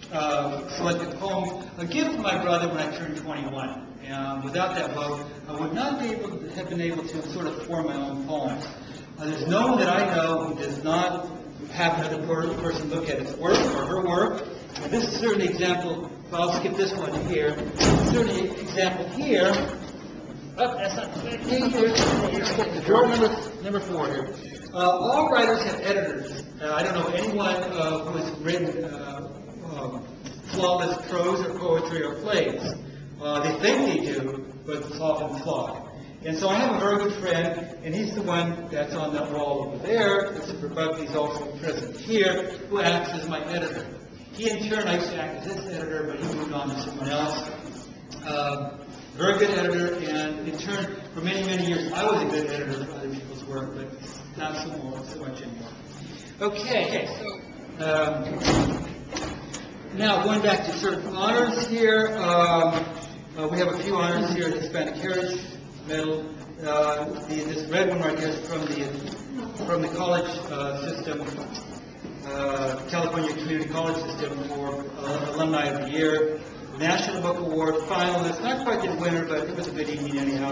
selected poem, a gift from my brother when I turned 21. And without that book, I would not have been able to sort of form my own poems. There's no one that I know who does not have another person look at his work or her work. And this is certainly an example. I'll skip this one here. Certainly an example here. Oh, that's not here's drawer number 4 here. All writers have editors. I don't know anyone who has written flawless prose or poetry or plays. They think they do, but it's often flawed. And so I have a very good friend, and he's the one that's on that wall over there. Christopher Buckley's also present here, who acts as my editor. He, in turn, I used to act as his editor, but he moved on to someone else. Very good editor, and in turn, for many, many years, I was a good editor for other people's work, but not so much anymore. Okay, so now going back to sort of honors here, we have a few honors here: the Hispanic Heritage Medal. This red one right here is from the college system, California Community College System for Alumni of the Year. National Book Award finalist, not quite the winner, but it was a good evening anyhow.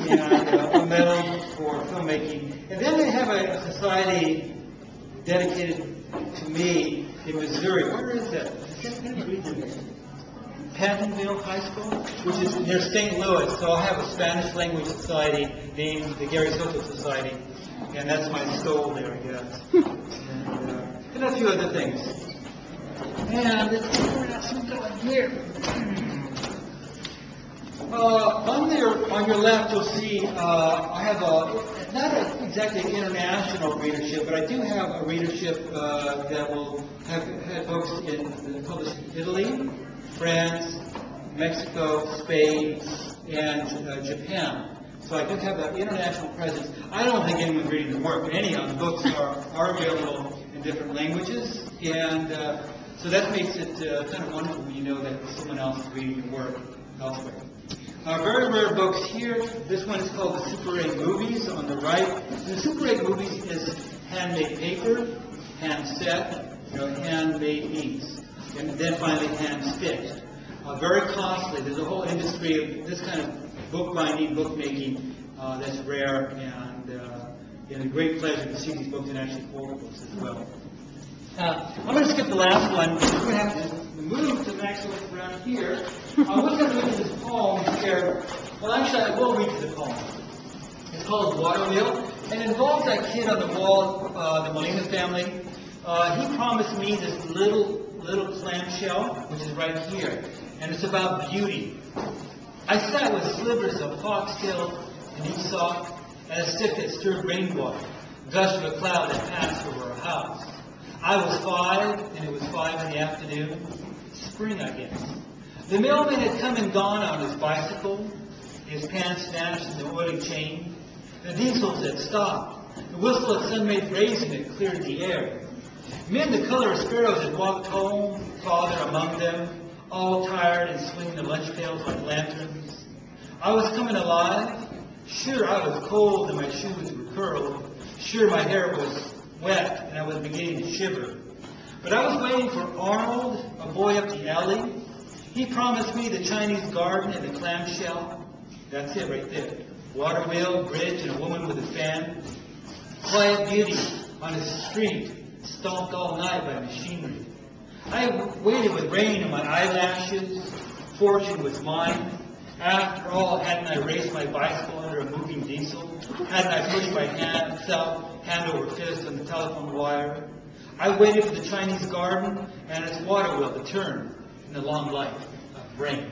And a medal for filmmaking. And then they have a society dedicated to me in Missouri. Where is that? Pattonville High School, which is near St. Louis. So I have a Spanish language society named the Gary Soto Society, and that's my soul there, I guess. And a few other things. And let's see what else we got here. On your left, you'll see I have not exactly an international readership, but I do have a readership that will have books published in Italy, France, Mexico, Spain, and Japan. So I do have an international presence. I don't think anyone's reading the work, but anyhow, the books are available in different languages, and so that makes it kind of wonderful when you know that someone else is reading your work elsewhere. Very rare books here. This one is called the Super 8 Movies on the right. The Super 8 Movies is handmade paper, hand set, handmade inks, and then finally hand stitched. Very costly. There's a whole industry of this kind of bookbinding, bookmaking that's rare, and a great pleasure to see these books in actually form books as well. I'm going to skip the last one. We're going to have to move to the next one around here. We're going to look at this poem here. Well, actually, I will read the poem. It's called Water Wheel, and it involves that kid on the wall, the Molina family. He promised me this little clamshell, which is right here, and it's about beauty. I sat with slivers of foxtail in each sock and a stick that stirred rainwater, gushed of a cloud that passed over our house. I was 5, and it was 5 in the afternoon. Spring, I guess. The mailman had come and gone on his bicycle, his pants snatched in the oily chain. The diesels had stopped. The whistle of sun-made raisin had cleared the air. Men the color of sparrows had walked home, father among them, all tired and swinging the lunch pails like lanterns. I was coming alive. Sure, I was cold and my shoes were curled. Sure, my hair was wet and I was beginning to shiver. But I was waiting for Arnold, a boy up the alley. He promised me the Chinese garden and the clamshell. That's it right there. Water wheel, bridge, and a woman with a fan. Quiet beauty on a street, stalked all night by machinery. I waited with rain on my eyelashes. Fortune was mine. After all, hadn't I raced my bicycle under a moving diesel? Hadn't I pushed my hand over fist on the telephone wire? I waited for the Chinese garden and its water wheel to turn in the long life of rain.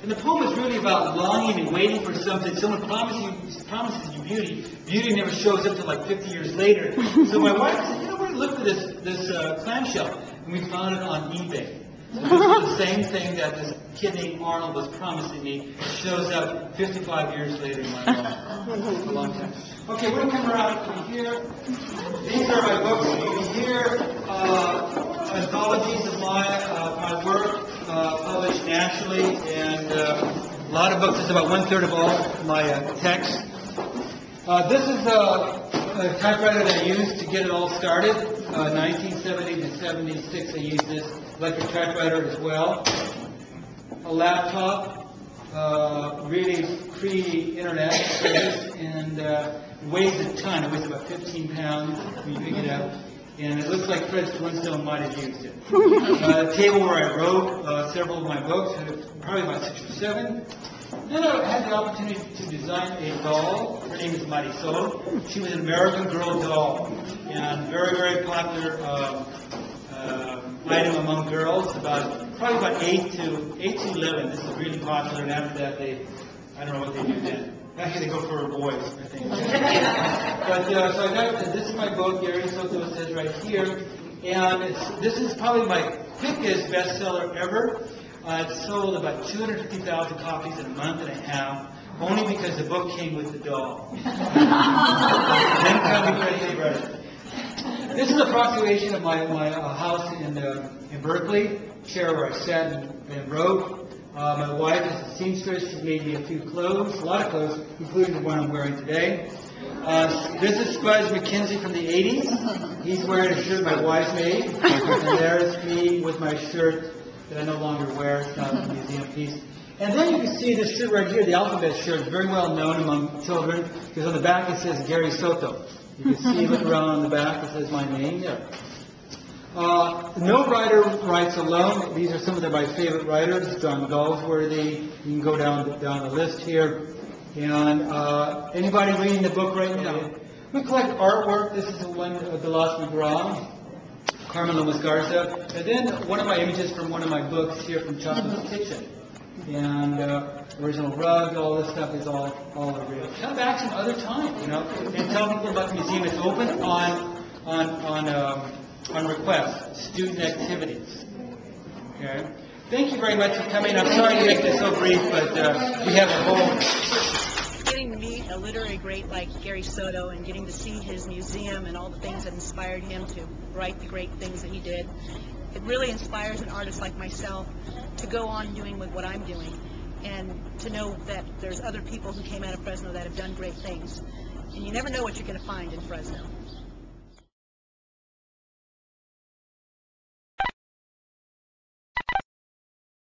And the poem is really about longing and waiting for something. Someone promises you beauty. Beauty never shows up until like 50 years later. So my wife said, we're going to look for this clamshell. And we found it on eBay. So this is the same thing that this kid named Arnold was promising me. It shows up 55 years later in my life. A long time. Okay, we're going to come around from here. These are my books. You can hear anthologies of my work published nationally, and a lot of books. It's about 1/3 of all my texts. This is a typewriter that I used to get it all started. 1970 to 76, I used this electric typewriter as well. A laptop, really pre-internet service, and weighs a ton. It weighs about 15 pounds when you pick it up. And it looks like Fred Flintstone might have used it. A table where I wrote several of my books, probably about 6 or 7. Then I had the opportunity to design a doll. Her name is Mighty Soto. She was an American Girl doll, and very, very popular item among girls. Probably about 8 to 11. This is really popular, and after that, I don't know what they do then. Actually, they go for boys, I think. But so I got this is my book, Gary Soto, it says right here, and this is probably my quickest bestseller ever. It sold about 250,000 copies in a month and a half, only because the book came with the doll. Didn't come because they read it. This is an approximation of my house in Berkeley, chair where I sat and wrote. My wife is a seamstress. She made me a few clothes, a lot of clothes, including the one I'm wearing today. This is Buzz McKenzie from the 80s. He's wearing a shirt my wife made. And there's me with my shirt that I no longer wear. It's not a museum piece. And then you can see this shirt right here, the alphabet shirt, very well known among children, because on the back it says Gary Soto. You can see, look around on the back, it says my name there. No writer writes alone. These are some of my favorite writers. John Galsworthy. You can go down the list here. And anybody reading the book right now? We collect artwork. This is the one of Delos McGraw, Carmen Lomas Garza. And then one of my images from one of my books here from Chocolate's Kitchen. And original rug, all this stuff is all real. Come back some other time, and tell people about the museum. It's open on request, student activities. Okay. Thank you very much for coming. I'm sorry to make this so brief, but we have a whole... Getting to meet a literary great like Gary Soto and getting to see his museum and all the things that inspired him to write the great things that he did, it really inspires an artist like myself to go on doing with what I'm doing, and to know that there's other people who came out of Fresno that have done great things. And you never know what you're going to find in Fresno.